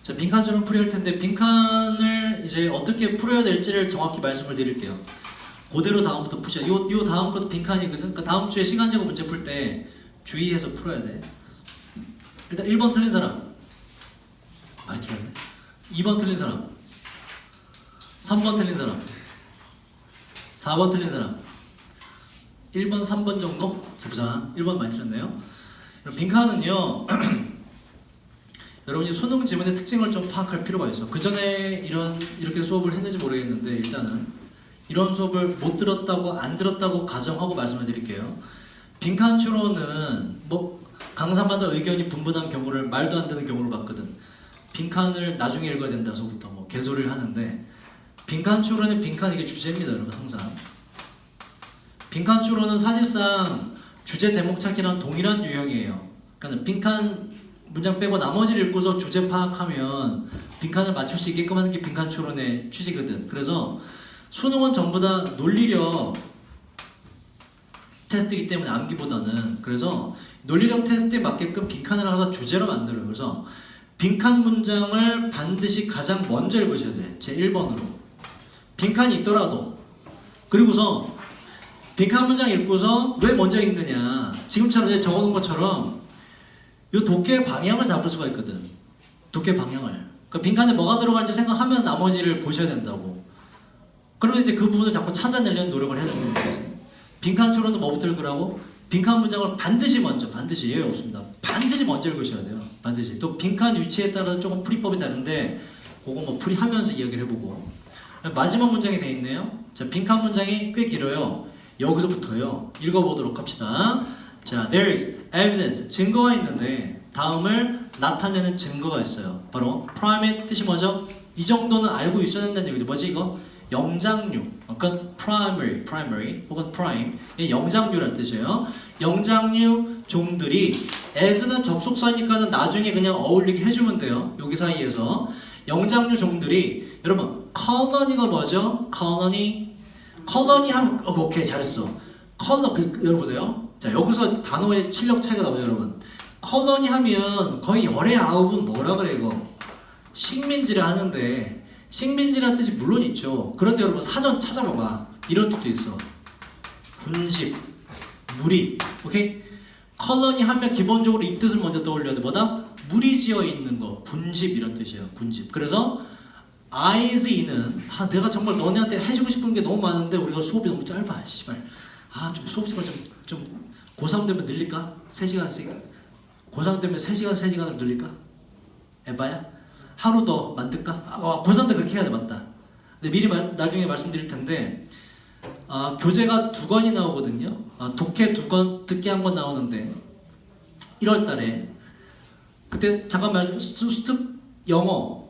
자, 빈칸처럼 풀이할 텐데 빈칸을 이제 어떻게 풀어야 될지를 정확히 말씀을 드릴게요. 그대로 다음부터 푸셔. 요 다음 것도 빈칸이거든. 그러니까 다음 주에 시간 제고 문제 풀 때 주의해서 풀어야 돼. 일단 1번 틀린 사람. 많이 틀렸네. 2번 틀린 사람. 3번 틀린 사람. 4번 틀린 사람. 1번, 3번 정도? 자, 보자. 1번 많이 틀렸네요. 빈칸은요. 여러분이 수능 지문의 특징을 좀 파악할 필요가 있어. 그 전에 이렇게 수업을 했는지 모르겠는데 일단은 이런 수업을 못 들었다고 안 들었다고 가정하고 말씀을 드릴게요. 빈칸 추론은 뭐 강사마다 의견이 분분한 경우를 말도 안 되는 경우를 봤거든. 빈칸을 나중에 읽어야 된다서부터 뭐 개소리를 하는데 빈칸 추론의 빈칸 이게 주제입니다, 여러분 항상. 빈칸 추론은 사실상 주제 제목 찾기랑 동일한 유형이에요. 그러니까 빈칸 문장 빼고 나머지를 읽고서 주제 파악하면 빈칸을 맞출 수 있게끔 하는 게 빈칸 추론의 취지거든. 그래서 수능은 전부 다 논리력 테스트이기 때문에 암기보다는 그래서 논리력 테스트에 맞게끔 빈칸을 항상 주제로 만들어요. 그래서 빈칸 문장을 반드시 가장 먼저 읽으셔야 돼. 제 1번으로 빈칸이 있더라도. 그리고서 빈칸 문장 읽고서 왜 먼저 읽느냐, 지금처럼 이제 적어놓은 것처럼 이 독해의 방향을 잡을 수가 있거든. 독해 방향을. 그러니까 빈칸에 뭐가 들어갈지 생각하면서 나머지를 보셔야 된다고. 그러면 이제 그 부분을 자꾸 찾아내려는 노력을 해야 되는 거지. 빈칸 추론도 뭐부터 읽으라고? 빈칸 문장을 반드시 예외 없습니다. 반드시 먼저 읽으셔야 돼요. 반드시. 또 빈칸 위치에 따라서 조금 풀이법이 다른데 그거 뭐 풀이하면서 이야기를 해보고. 마지막 문장이 돼 있네요. 자, 빈칸 문장이 꽤 길어요. 여기서부터요. 읽어보도록 합시다. 자, there is evidence, 증거가 있는데 다음을 나타내는 증거가 있어요. 바로 prime의 뜻이 뭐죠? 이 정도는 알고 있어야 된다는 얘기죠. 뭐지 이거? 영장류, 그러니까 primary 혹은 prime, 이 영장류라는 뜻이에요. 영장류 종들이 as는 접속사니까는 나중에 그냥 어울리게 해주면 돼요. 여기 사이에서 영장류 종들이 여러분 colony가 뭐죠? colony 하면 오케이 잘했어. 여러분 보세요. 자, 여기서 단어의 실력 차이가 나오죠, 여러분. colony 하면 거의 열의 아홉은 뭐라 그래 이거? 식민지를 하는데. 식민지라는 뜻이 물론 있죠. 그런데 여러분 사전 찾아봐봐. 이런 뜻도 있어. 군집, 무리. 오케이? 컬러니 하면 기본적으로 이 뜻을 먼저 떠올려야 돼. 뭐다? 무리 지어 있는 거. 군집 이런 뜻이에요. 군집. 그래서 ISE는 내가 정말 너네한테 해주고 싶은 게 너무 많은데 우리가 수업이 너무 짧아. 씨발. 좀 수업 시간 좀 고3 되면 늘릴까? 3시간씩. 고3 되면 3시간을 늘릴까? 에바야? 하루 더 만들까? 고3 때 그렇게 해야 돼, 맞다. 근데 미리 나중에 말씀드릴 텐데 교재가 2권이 나오거든요. 독해 2권, 듣기 1권 나오는데 1월 달에 그때 잠깐 수특 영어,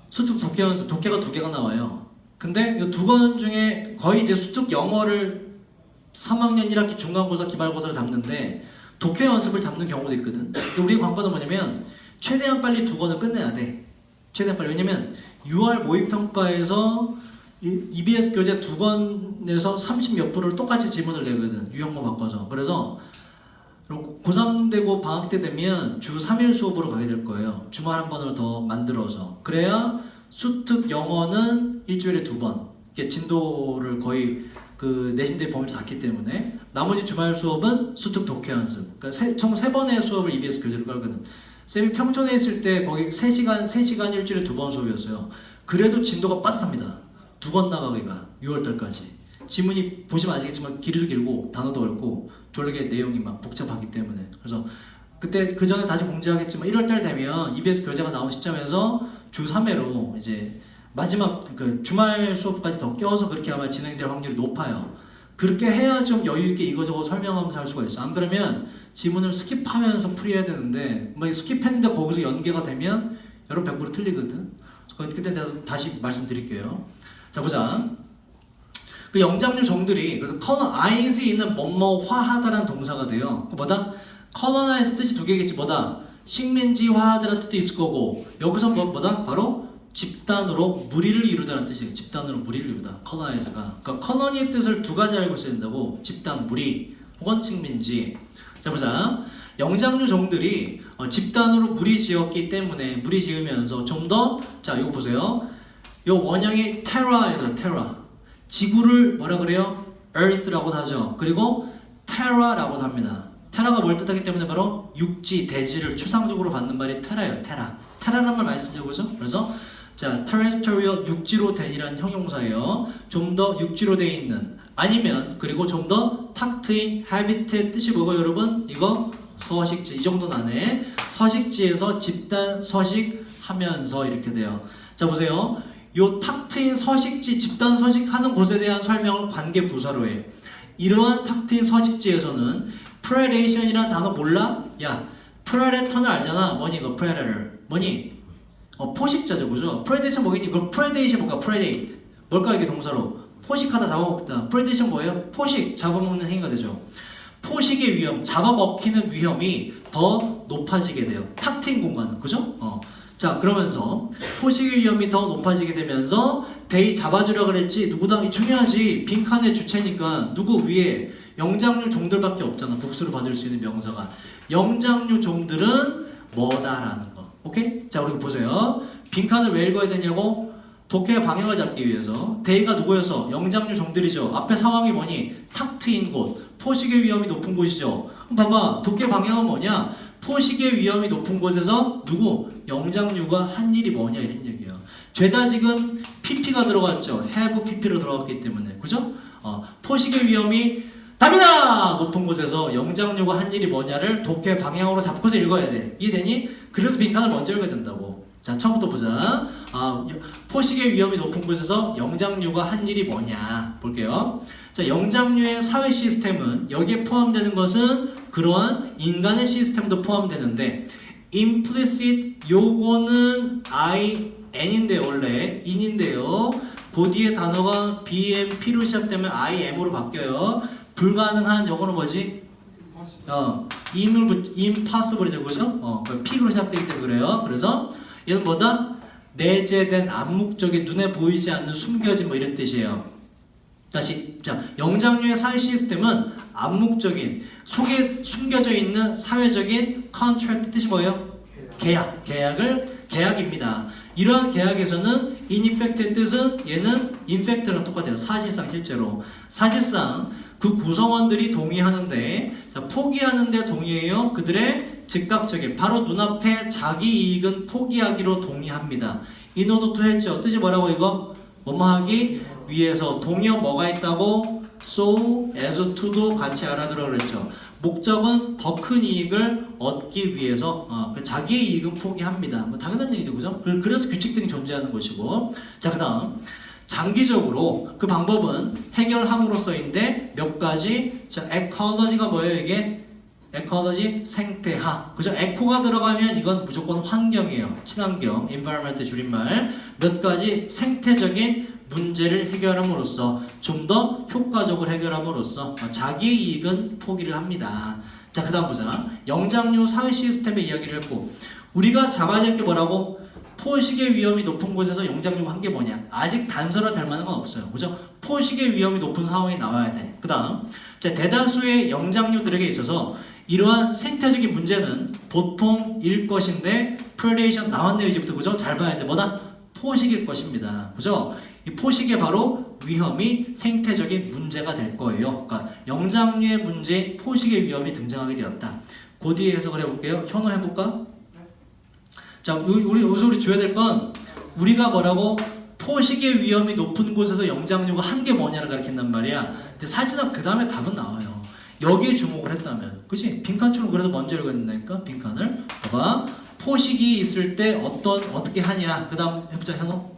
수특 독해 연습, 독해가 2개가 나와요. 근데 이 2권 중에 거의 이제 수특 영어를 3학년 1학기 중간고사, 기말고사를 잡는데 독해 연습을 잡는 경우도 있거든. 근데 우리 관건은 뭐냐면 최대한 빨리 2권을 끝내야 돼. 최대한 빨리. 왜냐면 6월 모의평가에서 EBS 교재 2권에서 30몇 프로를 똑같이 지문을 내거든. 유형만 바꿔서. 그래서 고3 되고 방학 때 되면 주 3일 수업으로 가게 될 거예요. 주말 한 번을 더 만들어서. 그래야 수특 영어는 일주일에 2번. 이렇게 진도를 거의 내신대 범위를 닿기 때문에 나머지 주말 수업은 수특 독해 연습. 그러니까 총 3번의 수업을 EBS 교재로 깔거든. 쌤이 평촌에 있을 때 거기 3시간 일주일에 2번 수업이었어요. 그래도 진도가 빠듯합니다. 2권 나가기가 6월달까지. 지문이 보시면 아시겠지만 길이도 길고 단어도 어렵고 졸게 내용이 막 복잡하기 때문에. 그래서 그때 그 전에 다시 공지하겠지만 1월달 되면 EBS 교재가 나온 시점에서 주 3회로 이제 마지막 주말 수업까지 더 껴서 그렇게 아마 진행될 확률이 높아요. 그렇게 해야 좀 여유 있게 이거저거 설명하면서 할 수가 있어. 안 그러면 지문을 스킵하면서 풀이해야 되는데 스킵했는데 거기서 연계가 되면 여러분 100% 틀리거든. 그때 다시 말씀드릴게요. 자, 보자. 그 영장류 종들이 그래서 ISE는 뭐뭐화하다라는 동사가 돼요. 뭐다? colonize 뜻이 2개겠지. 뭐다? 식민지화하다라는 뜻도 있을 거고 여기서 뭐다? 바로 집단으로 무리를 이루다라는 뜻이에요. 집단으로 무리를 이루다. colonize가. 그러니까 colony의 뜻을 2가지 알고 있어야 된다고. 집단, 무리, 혹은 식민지. 자, 보자. 영장류 종들이 집단으로 무리지었기 때문에 무리지으면서 좀 더 자 이거 보세요. 요 원형이 테라예요. 테라. 지구를 뭐라 그래요? Earth라고 하죠. 그리고 테라라고 합니다. 테라가 뭘 뜻하기 때문에 바로 육지, 대지를 추상적으로 받는 말이 테라예요. 테라. 테라란 말 많이 쓰죠, 그죠? 그래서 자, terrestrial 육지로 된이라는 형용사예요. 좀 더 육지로 돼 있는 아니면 그리고 좀 더 탁 트인 habitat 뜻이 뭐고 여러분? 이거 서식지 이 정도는 안 해. 서식지에서 집단 서식하면서 이렇게 돼요. 자 보세요. 요 탁 트인 서식지 집단 서식하는 곳에 대한 설명을 관계 부사로 해. 이러한 탁 트인 서식지에서는 predation이라는 단어 몰라? 야, predator는 알잖아. 뭐니 이거 predator. 뭐니? 포식자죠, 그죠? predation 뭐겠니? 그럼 predation 뭘까? predate. 뭘까 이게 동사로? 포식하다, 잡아먹다. predation 뭐예요? 포식, 잡아먹는 행위가 되죠. 포식의 위험, 잡아먹히는 위험이 더 높아지게 돼요. 탁 트인 공간은, 그죠? 자, 그러면서 포식의 위험이 더 높아지게 되면서 데이 잡아주라 그랬지. 누구다? 중요하지. 빈칸의 주체니까 누구 위에 영장류 종들밖에 없잖아. 복수를 받을 수 있는 명사가. 영장류 종들은 뭐다라는 거. 오케이? 자, 우리 보세요. 빈칸을 왜 읽어야 되냐고? 독해의 방향을 잡기 위해서. 데이가 누구였어? 영장류 종들이죠. 앞에 상황이 뭐니? 탁 트인 곳. 포식의 위험이 높은 곳이죠. 그럼 봐봐. 독해 방향은 뭐냐? 포식의 위험이 높은 곳에서 누구? 영장류가 한 일이 뭐냐 이런 얘기예요. 죄다 지금 PP가 들어갔죠. have PP로 들어갔기 때문에. 그죠? 포식의 위험이 답이다! 높은 곳에서 영장류가 한 일이 뭐냐를 독해 방향으로 잡고서 읽어야 돼. 이해되니? 그래서 빈칸을 먼저 읽어야 된다고. 자, 처음부터 보자. 포식의 위험이 높은 곳에서 영장류가 한 일이 뭐냐 볼게요. 자, 영장류의 사회 시스템은 여기에 포함되는 것은 그러한 인간의 시스템도 포함되는데 implicit 요거는 in인데 원래 in인데요. 그 뒤에 단어가 BMP로 시작되면 IM으로 바뀌어요. 불가능한 영어는 뭐지? impossible이죠, 그죠? P로 시작되기 때문에 그래요. 그래서 얘는 뭐다? 내재된 암묵적인 눈에 보이지 않는 숨겨진 뭐 이런 뜻이에요. 다시 자 영장류의 사회 시스템은 암묵적인 속에 숨겨져 있는 사회적인 contract 뜻이 뭐예요? 계약입니다. 이러한 계약에서는 in effect의 뜻은 얘는 in fact랑 똑같아요. 사실상 실제로 사실상 그 구성원들이 동의하는데 자, 포기하는데 동의해요. 그들의 즉각적인 바로 눈앞에 자기 이익은 포기하기로 동의합니다. in order to 했죠. 뜻이 뭐라고 이거? 뭐뭐하기 위해서 동의어 뭐가 있다고? so as to도 같이 알아들어 그랬죠. 목적은 더 큰 이익을 얻기 위해서 자기의 이익은 포기합니다. 뭐 당연한 얘기죠, 그죠? 그래서 규칙 등이 존재하는 것이고. 자, 그다음 장기적으로 그 방법은 해결함으로써인데 몇 가지. 자, 에컬러지가 뭐예요 이게? 에컬러지 생태학. 그죠? 에코가 들어가면 이건 무조건 환경이에요. 친환경, environment 줄임말. 몇 가지 생태적인 문제를 해결함으로써 좀 더 효과적으로 해결함으로써 자기의 이익은 포기를 합니다. 자, 그 다음 보자. 영장류 사회 시스템의 이야기를 했고 우리가 잡아야 될 게 뭐라고? 포식의 위험이 높은 곳에서 영장류가 한 게 뭐냐? 아직 단서를 달 만한 건 없어요. 그죠? 포식의 위험이 높은 상황이 나와야 돼. 그 다음 대다수의 영장류들에게 있어서 이러한 생태적인 문제는 보통일 것인데 predation 나왔네요 이제부터. 그죠? 잘 봐야 돼. 뭐다? 포식일 것입니다. 그죠? 이 포식의 바로 위험이 생태적인 문제가 될 거예요. 그러니까 영장류의 문제, 포식의 위험이 등장하게 되었다. 그 뒤에 해석을 해볼게요. 현어 해볼까? 자, 여기서 우리 줘야 될 건 우리가 뭐라고? 포식의 위험이 높은 곳에서 영장류가 한 게 뭐냐를 가르친단 말이야. 근데 사실상 그 다음에 답은 나와요. 여기에 주목을 했다면. 그치? 빈칸처럼 그래서 먼저 읽어야 빈칸을. 봐봐. 포식이 있을 때 어떻게 하냐. 그 다음 해보자, 현호.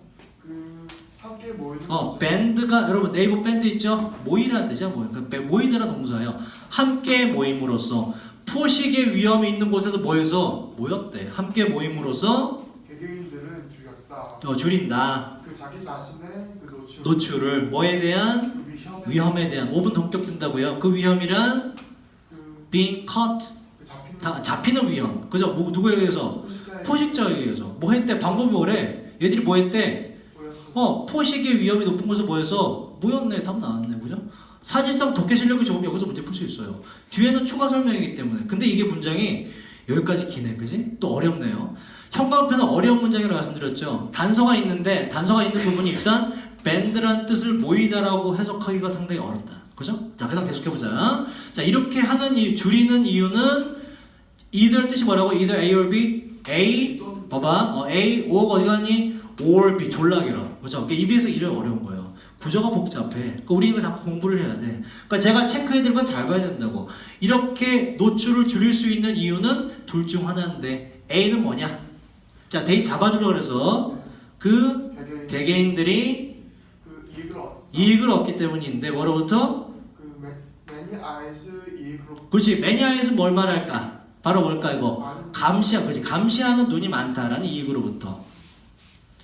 함께 모이는 밴드가 여러분 네이버 밴드 있죠? 모이라는 뜻이야. 모이다라는 동사예요. 함께 모임으로써 포식의 위험이 있는 곳에서 모였대. 함께 모임으로써 개개인들은 줄였다. 줄인다. 그 자기 자신의 그 노출을 뭐에 대한? 위험에 대한. 5분 동격된다고요. 그 위험이란 being caught. 잡히는 위험. 그죠? 누구에 의해서? 포식자에 의해서. 뭐 했대? 방법이 뭐래? 얘들이 뭐 했대? 포식의 위험이 높은 곳에 모여서 모였네. 답 나왔네. 그죠? 사실상 독해 실력이 좋으면 여기서 문제 풀 수 있어요. 뒤에는 추가 설명이기 때문에. 근데 이게 문장이 여기까지 기네, 그지? 또 어렵네요. 형광펜은 어려운 문장이라고 말씀드렸죠. 단서가 있는데 단서가 있는 부분이 일단 밴드란 뜻을 모이다라고 해석하기가 상당히 어렵다. 그죠? 자, 그다음 계속해보자. 자, 이렇게 하는 줄이는 이유는 either 뜻이 뭐라고? either A or B? A, 봐봐. A, O가 어디 가니? or B, 졸라기라. 그죠? 그러니까 EBS 이래 어려운 거예요. 구조가 복잡해. 그러니까 우리 이걸 자꾸 공부를 해야 돼. 그러니까 제가 체크해드릴 건 잘 봐야 된다고. 이렇게 노출을 줄일 수 있는 이유는 둘 중 하나인데 A는 뭐냐? 자, 데이 잡아주려고 그래서 그 개개인들이 그 이익을 이익을 얻기 때문인데 뭐로부터? 그 many eyes 이익으로. 그렇지. many eyes 뭘 말할까? 바로 뭘까 이거? 많은 그렇지. 감시하는 눈이 많다라는 이익으로부터.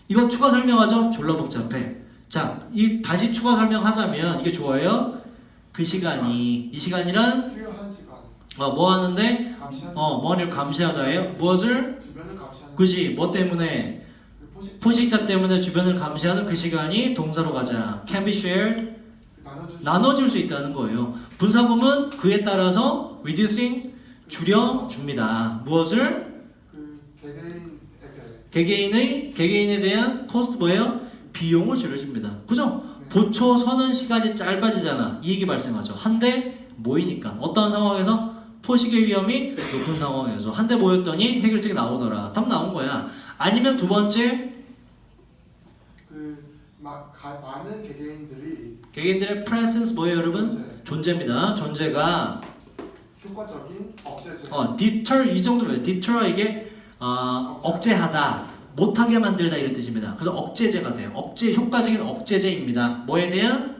이건 추가 설명하죠? 졸라 복잡해. 자, 다시 추가 설명하자면 이게 좋아요. 그 시간이 이 시간이란 필요한 시간. 뭐 하는데? 감시하는. 뭐를 감시하다예요? 무엇을? 주변을 감시하는. 그지. 뭐 때문에? 그 포식자 때문에 주변을 감시하는 그 시간이 동사로 가자. can be shared. 그 나눠줄 수 있다는 거예요. 분사구문 그에 따라서 reducing 줄여줍니다. 무엇을? 그 개개인에게. 개개인에 대한 cost 뭐예요? 비용을 줄여줍니다. 그죠? 네. 보초 서는 시간이 짧아지잖아. 이익이 발생하죠. 한대 모이니까. 어떠한 상황에서? 포식의 위험이 높은 상황에서 한 대 모였더니 해결책이 나오더라. 답 나온 거야. 아니면 두 번째 많은 개개인들의 presence 뭐예요, 여러분? 존재입니다. 존재가 효과적인 억제제. deter 이 정도로 deter가 이게 억제하다, 못하게 만들다 이런 뜻입니다. 그래서 억제제가 돼요. 효과적인 억제제입니다. 뭐에 대한?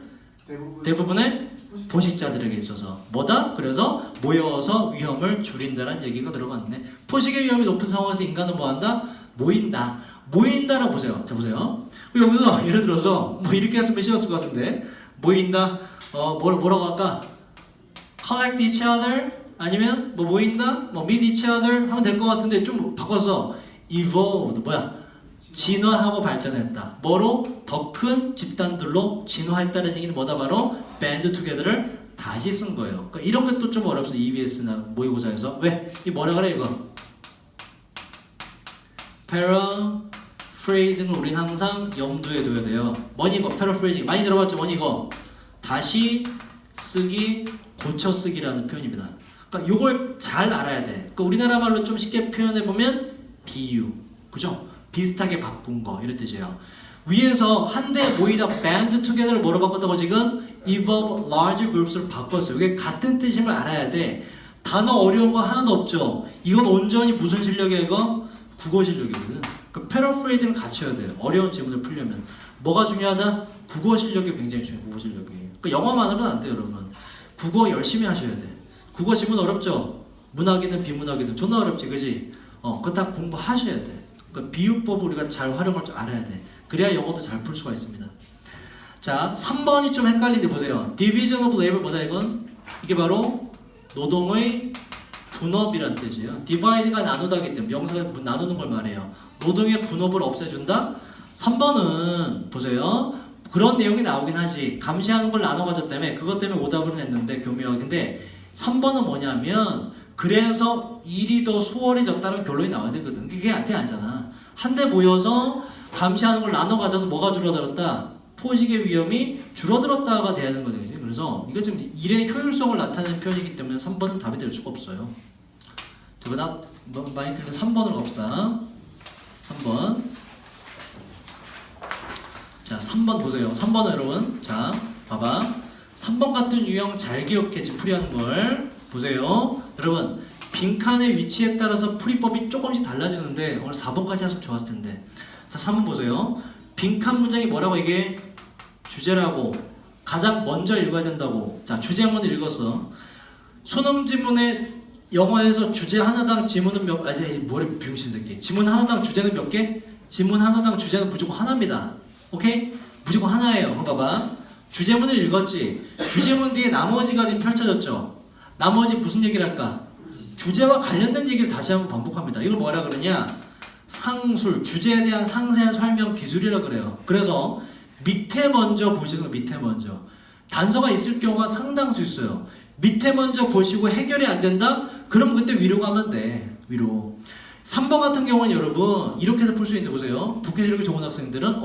대부분의 포식자들에게 있어서 뭐다? 그래서 모여서 위험을 줄인다는 얘기가 들어갔네. 포식의 위험이 높은 상황에서 인간은 뭐한다? 모인다라고 보세요. 자, 보세요. 여기서 예를 들어서 뭐 이렇게 했으면 쉬웠을 것 같은데 모인다. 뭐라고 할까? collect each other 아니면 뭐 모인다, 뭐 meet each other 하면 될 것 같은데 좀 바꿔서 evolved 진화하고 발전했다. 뭐로? 더 큰 집단들로 진화했다는 얘기는 뭐다? 바로 band together를 다시 쓴 거예요. 그러니까 이런 것도 좀 어렵습니다. EBS나 모의고사에서 왜? 이 뭐라 그래 이거? paraphrasing을 우린 항상 염두에 둬야 돼요. 뭐니 이거? paraphrasing 많이 들어봤죠? 뭐니 이거? 다시 쓰기, 고쳐 쓰기라는 표현입니다. 그러니까 이걸 잘 알아야 돼. 그러니까 우리나라 말로 좀 쉽게 표현해 보면 비유, 그죠? 비슷하게 바꾼 거 이런 뜻이에요. 위에서 한데 모이다 band together를 뭐로 바꿨다고 지금? evolve large groups로 바꿨어요. 이게 같은 뜻임을 알아야 돼. 단어 어려운 거 하나도 없죠. 이건 온전히 무슨 실력이야 이거? 국어 실력이거든. 그러니까 패러프레이징을 갖춰야 돼요. 어려운 지문을 풀려면. 뭐가 중요하다? 국어 실력이 굉장히 중요해요. 국어 실력이. 그러니까 영어만으로는 안 돼요, 여러분. 국어 열심히 하셔야 돼. 국어 지문 어렵죠? 문학이든 비문학이든 존나 어렵지, 그지? 그거 다 공부하셔야 돼. 그러니까 비유법 우리가 잘 활용할 줄 알아야 돼. 그래야 영어도 잘 풀 수가 있습니다. 자, 3번이 좀 헷갈린데 보세요. Division of labor 뭐다 이건? 이게 바로 노동의 분업이란 뜻이에요. divide가 나누다기 때문에 명사가 나누는 걸 말해요. 노동의 분업을 없애준다? 3번은 보세요. 그런 내용이 나오긴 하지. 감시하는 걸 나눠 가졌다며 그것 때문에 오답을 했는데 교묘하게. 근데 3번은 뭐냐면 그래서 일이 더 수월해졌다는 결론이 나와야 되거든. 그게 아니잖아. 한데 모여서 감시하는 걸 나눠 가져서 뭐가 줄어들었다? 포식의 위험이 줄어들었다가 돼야 하는 거죠. 그래서 이거 좀 일의 효율성을 나타내는 표현이기 때문에 3번은 답이 될 수가 없어요. 그 다음 많이 틀린 3번으로 갑시다. 3번. 자, 3번 보세요. 3번은 여러분, 자, 봐봐. 3번 같은 유형 잘 기억해. 지금 풀이하는 걸 보세요. 여러분, 빈칸의 위치에 따라서 풀이법이 조금씩 달라지는데 오늘 4번까지 했으면 좋았을 텐데. 자, 3번 보세요. 빈칸 문장이 뭐라고? 이게 주제라고 가장 먼저 읽어야 된다고. 자, 주제문을 읽었어. 수능 지문에 영어에서 주제 하나당 지문은 뭐래 비용신 새끼. 지문 하나당 주제는 몇 개? 지문 하나당 주제는 무조건 하나입니다. 오케이? 무조건 하나예요. 한번 봐봐. 주제문을 읽었지. 주제문 뒤에 나머지가 지금 펼쳐졌죠. 나머지 무슨 얘기를 할까? 주제와 관련된 얘기를 다시 한번 반복합니다. 이걸 뭐라 그러냐? 상술, 주제에 대한 상세한 설명 기술이라 그래요. 그래서 밑에 먼저 보시는 거 밑에 먼저. 단서가 있을 경우가 상당수 있어요. 밑에 먼저 보시고 해결이 안 된다? 그럼 그때 위로 가면 돼. 위로. 3번 같은 경우는 여러분 이렇게도 풀 수 있는데 보세요. 독해력이 좋은 학생들은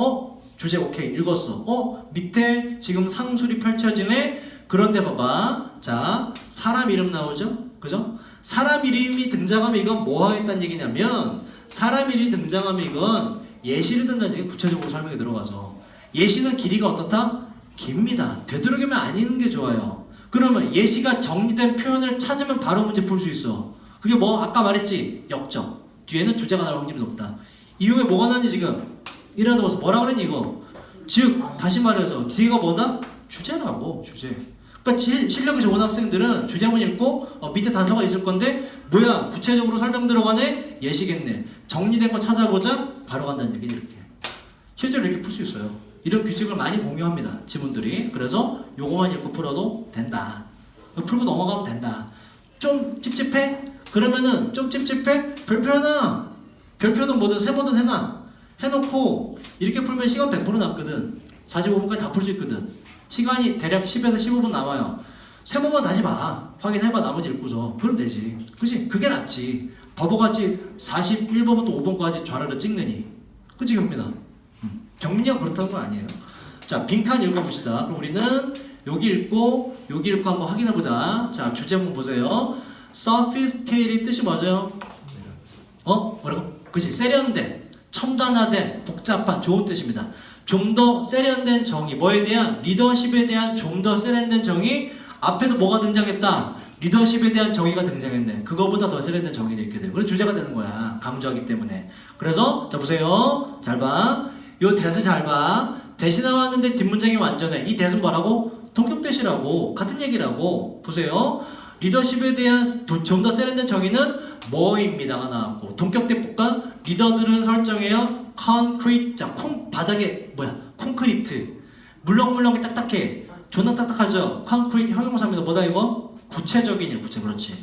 주제 오케이 읽었어. 밑에 지금 상술이 펼쳐지네. 그런데 봐봐. 자, 사람 이름 나오죠? 그죠? 사람 이름이 등장하면 이건 뭐 하겠다는 얘기냐면 사람 이름이 등장하면 이건 예시를 든다는 얘기 구체적으로 설명이 들어가서 예시는 길이가 어떻다? 깁니다. 되도록이면 아니는 게 좋아요. 그러면 예시가 정리된 표현을 찾으면 바로 문제 풀 수 있어. 그게 뭐 아까 말했지? 역적. 뒤에는 주제가 나올 확률이 높다. 이후에 뭐가 나니 지금? 이라도 봐서 뭐라 그랬니 이거? 즉 다시 말해서 뒤가 뭐다? 주제라고 주제. 그러니까 실력이 좋은 학생들은 주제문 읽고 밑에 단서가 있을 건데 뭐야 구체적으로 설명 들어가네? 예시겠네. 정리된 거 찾아보자? 바로 간다는 얘기 이렇게. 실제로 이렇게 풀 수 있어요. 이런 규칙을 많이 공유합니다. 지문들이. 그래서 요거만 읽고 풀어도 된다. 풀고 넘어가면 된다. 좀 찝찝해? 그러면은 좀 찝찝해? 별표나 별표든 뭐든 세 번은 해놔. 해놓고 이렇게 풀면 시간 100% 남거든. 45분까지 다 풀 수 있거든. 시간이 대략 10에서 15분 남아요. 세 번만 다시 봐. 확인해봐 나머지 읽고서. 그럼 되지. 그치? 그게 낫지. 바보같이 41번부터 5번까지 좌르르 찍느니. 그치 경민아? 경민이가 그렇다는 건 아니에요. 자, 빈칸 읽어봅시다. 그럼 우리는 여기 읽고 한번 확인해보자. 자, 주제문 보세요. sophisticated 뜻이 뭐죠? 뭐라고? 그치? 세련된, 첨단화된, 복잡한, 좋은 뜻입니다. 좀 더 세련된 정의, 뭐에 대한? 리더십에 대한 좀 더 세련된 정의. 앞에도 뭐가 등장했다? 리더십에 대한 정의가 등장했네. 그거보다 더 세련된 정의가 이렇게 돼요. 그래서 주제가 되는 거야. 강조하기 때문에. 그래서 자 보세요. 잘 봐. 요 대수 잘 봐. 대시 나왔는데 뒷문장이 완전해. 이 대수는 뭐라고? 동격 대시라고. 같은 얘기라고. 보세요. 리더십에 대한 좀 더 세련된 정의는 뭐입니다가 나왔고 동격 대폭과 리더들은 설정해요. concrete. 자, 바닥에 뭐야? 콘크리트. 물렁물렁이 딱딱해. 존나 딱딱하죠? concrete 형용사입니다. 뭐다 이거? 구체적인 일. 그렇지.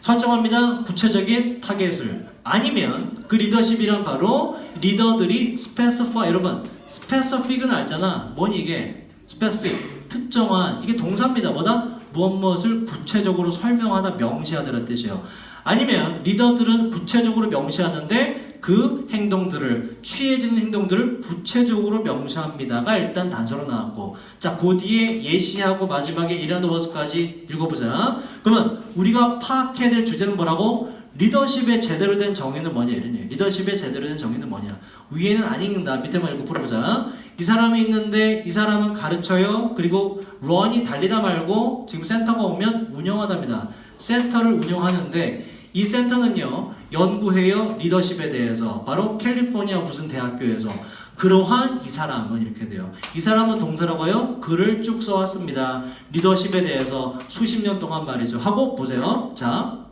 설정합니다. 구체적인 타겟을. 아니면 그 리더십이란 바로 리더들이 specify. 여러분 specific은 알잖아. 뭐니 이게? specific. 특정한. 이게 동사입니다. 뭐다? 무엇을 구체적으로 설명하다 명시하다는 뜻이에요. 아니면 리더들은 구체적으로 명시하는데 그 행동들을 취해지는 행동들을 구체적으로 명시합니다가 일단 단서로 나왔고 자, 그 뒤에 예시하고 마지막에 이라도버스까지 읽어보자. 그러면 우리가 파악해야 될 주제는 뭐라고? 리더십의 제대로 된 정의는 뭐냐 이러니. 리더십의 제대로 된 정의는 뭐냐. 위에는 안 읽는다. 밑에만 읽고 풀어보자. 이 사람이 있는데 이 사람은 가르쳐요. 그리고 런이 달리다 말고 지금 센터가 오면 운영하답니다. 센터를 운영하는데 이 센터는요 연구해요. 리더십에 대해서. 바로 캘리포니아 무슨 대학교에서. 그러한 이 사람은 이렇게 돼요. 이 사람은 동사라고 해요. 글을 쭉 써왔습니다. 리더십에 대해서 수십 년 동안 말이죠. 하고 보세요. 자,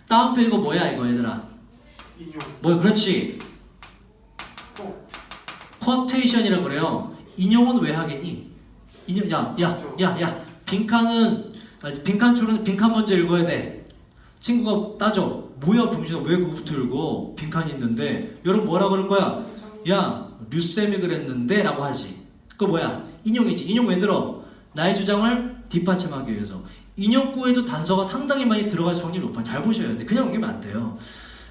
다운표 이거 뭐야 이거 얘들아? 인용. 뭐야? 그렇지. 쿼테이션이라고 그래요. 인용은 왜 하겠니? 인용. 야. 빈칸 줄은 빈칸 먼저 읽어야 돼. 친구가 따져. 뭐야 병신아 왜 그거부터 읽어? 빈칸이 있는데. 여러분 뭐라 그럴 거야? 야 류쌤이 그랬는데 라고 하지. 그거 뭐야? 인용이지. 인용 왜 들어? 나의 주장을 뒷받침하기 위해서. 인용구에도 단서가 상당히 많이 들어갈 확률이 높아요. 잘 보셔야 돼. 그냥 옮기면 안 돼요.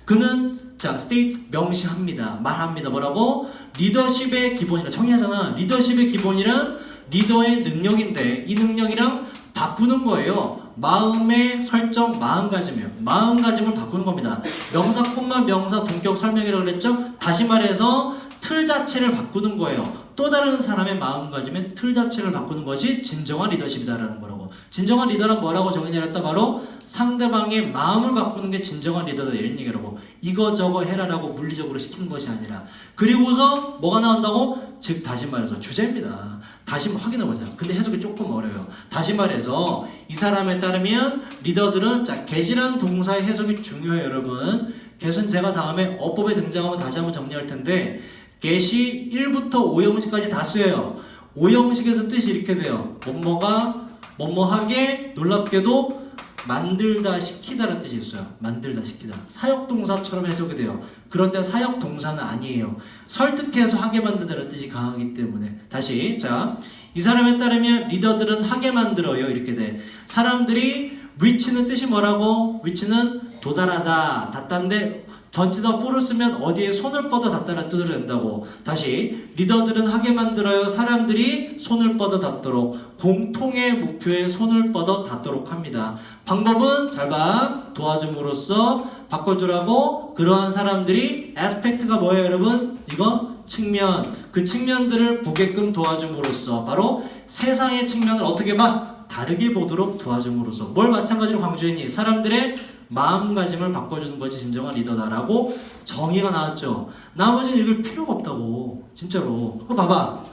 그는 자 state 명시합니다. 말합니다. 뭐라고? 리더십의 기본이라 정의하잖아. 리더십의 기본이란 리더의 능력인데 이 능력이랑 바꾸는 거예요. 마음의 설정, 마음가짐을 바꾸는 겁니다. 명사, 콤마, 명사, 동격 설명이라고 그랬죠? 다시 말해서 틀 자체를 바꾸는 거예요. 또 다른 사람의 마음가짐의 틀 자체를 바꾸는 것이 진정한 리더십이다라는 거라고. 진정한 리더란 뭐라고 정의 내렸다? 바로 상대방의 마음을 바꾸는 게 진정한 리더다 이런 얘기라고. 이거저거 해라라고 물리적으로 시키는 것이 아니라. 그리고서 뭐가 나온다고? 즉 다시 말해서 주제입니다. 다시 확인해보자. 근데 해석이 조금 어려워요. 다시 말해서 이 사람에 따르면 리더들은 자 get이라는 동사의 해석이 중요해요 여러분. get은 제가 다음에 어법에 등장하면 다시 한번 정리할 텐데 get이 1부터 5형식까지 다 쓰여요. 5형식에서 뜻이 이렇게 돼요. 뭐뭐가 뭐뭐하게 놀랍게도 만들다 시키다라는 뜻이 있어요. 만들다 시키다. 사역동사처럼 해석이 돼요. 그런데 사역동사는 아니에요. 설득해서 하게 만든다는 뜻이 강하기 때문에. 다시 자, 이 사람에 따르면 리더들은 하게 만들어요. 이렇게 돼. 사람들이 reach는 뜻이 뭐라고? reach는 도달하다, 닿다인데 전치사 for를 쓰면 어디에 손을 뻗어 닿다는 뜻으로 된다고. 다시 리더들은 하게 만들어요. 사람들이 손을 뻗어 닿도록 공통의 목표에 손을 뻗어 닿도록 합니다. 방법은 잘 봐. 도와줌으로써 바꿔주라고. 그러한 사람들이 aspect가 뭐예요 여러분? 이거 측면. 그 측면들을 보게끔 도와줌으로써 바로 세상의 측면을 어떻게 봐? 다르게 보도록 도와줌으로써. 뭘 마찬가지로 강조했니? 사람들의 마음가짐을 바꿔주는 것이 진정한 리더다라고 정의가 나왔죠. 나머지는 읽을 필요가 없다고. 진짜로. 그거 봐봐.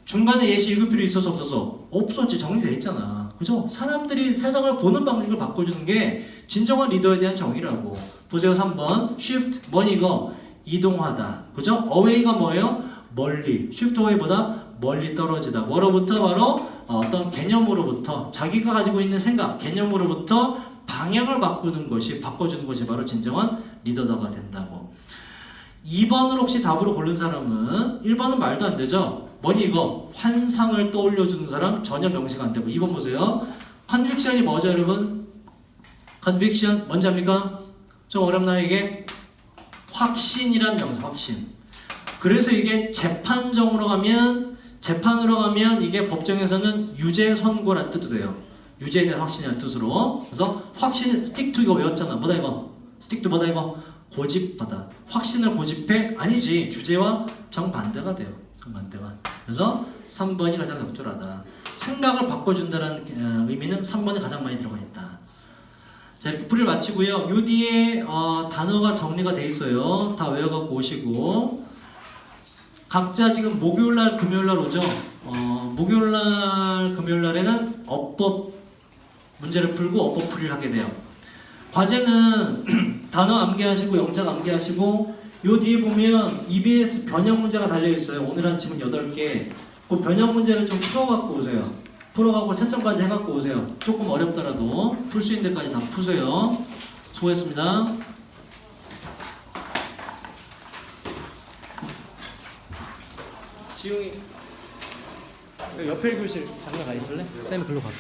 중간에 예시 읽을 필요 있어서 없어서? 없었지. 정리돼 있잖아. 그죠? 사람들이 세상을 보는 방식을 바꿔주는 게 진정한 리더에 대한 정의라고. 보세요. 3번 shift 뭐니 이거? 이동하다. 그죠? away가 뭐예요? 멀리. shift away보다 멀리 떨어지다. 뭐로부터? 바로 어떤 개념으로부터, 자기가 가지고 있는 생각, 개념으로부터 방향을 바꿔주는 것이 바로 진정한 리더가 된다고. 2번을 혹시 답으로 고른 사람은 1번은 말도 안 되죠? 뭐니 이거? 환상을 떠올려주는 사람 전혀 명시가 안 되고. 2번 보세요. 컨빅션이 뭐죠 여러분? 컨빅션 뭔지 압니까? 좀 어렵나요 이게? 확신이란 명사. 확신. 그래서 이게 재판으로 가면 이게 법정에서는 유죄 선고란 뜻도 돼요. 유죄에 대한 확신이라는 뜻으로. 그래서 확신, stick to 이거 외웠잖아. 뭐다 이거? stick to 뭐다 이거? 고집하다. 확신을 고집해? 아니지. 주제와 정반대가 돼요. 정반대가. 그래서 3번이 가장 적절하다. 생각을 바꿔준다는 의미는 3번에 가장 많이 들어가 있다. 자, 이렇게 풀이를 마치고요. 요 뒤에 단어가 정리가 돼 있어요. 다 외워갖고 오시고. 각자 지금 목요일날, 금요일날 오죠? 목요일날, 금요일날에는 어법 문제를 풀고 어법 풀이를 하게 돼요. 과제는 단어 암기하시고 영작 암기하시고 요 뒤에 보면 EBS 변형 문제가 달려있어요. 오늘 아침은 8개. 그 변형 문제를 좀 풀어갖고 오세요. 풀어갖고 채점까지 해갖고 오세요. 조금 어렵더라도 풀 수 있는 데까지 다 푸세요. 수고했습니다. 지웅이 옆에 교실 잠깐 가 있을래? 쌤 글로 갈게.